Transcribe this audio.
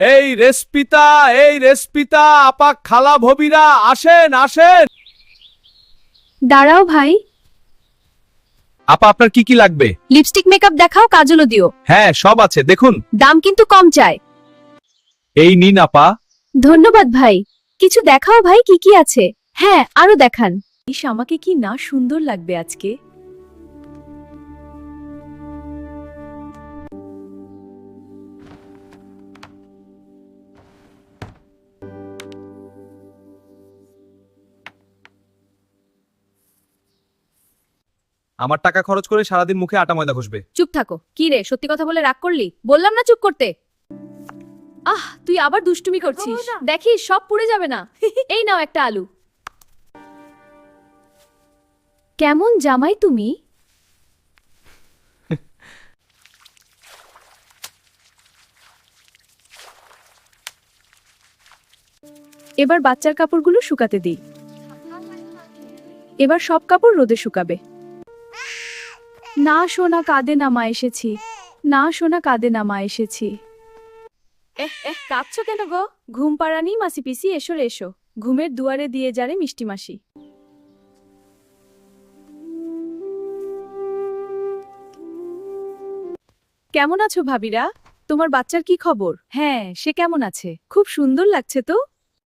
এই রেসপিতা আপা খালা ভবিরা আসেন আসেন। দাঁড়াও ভাই, আপা আপনার কি কি লাগবে? লিপস্টিক মেকআপ দেখাও, কাজলও দিও। হ্যাঁ সব আছে দেখুন। দাম কিন্তু কম চাই। এই নিন আপা। ধন্যবাদ ভাই। কিছু দেখাও ভাই, কি কি আছে? হ্যাঁ, আরো দেখান। ইস, আমাকে কি না সুন্দর লাগবে আজকে। আমার টাকা খরচ করে সারাদিন মুখে আটা ময়দা ঘষবে। চুপ থাকো। কি রে, সত্যি কথা বলে রাগ করলি? বললাম না চুপ করতে। তুই আবার দুষ্টুমি করছিস। দেখিস সব পুড়ে যাবে না। এই নাও একটা আলু। কেমন জামাই তুমি? এবার বাচ্চার কাপড়গুলো শুকাতে দিই। এবার সব কাপড় রোদে শুকাবে। না সোনা, কাঁদে না, মা এসেছি। না সোনা, কাঁদে না, মা এসেছি। কাঁদছো কেন গো? ঘুম পাড়ানি মাসি পিসি, এসো এসো। ঘুমের দুয়ারে দিয়ে যারে মিষ্টি মাসি। কেমন আছো ভাবিরা? তোমার বাচ্চার কি খবর? হ্যাঁ, সে কেমন আছে? খুব সুন্দর লাগছে তো।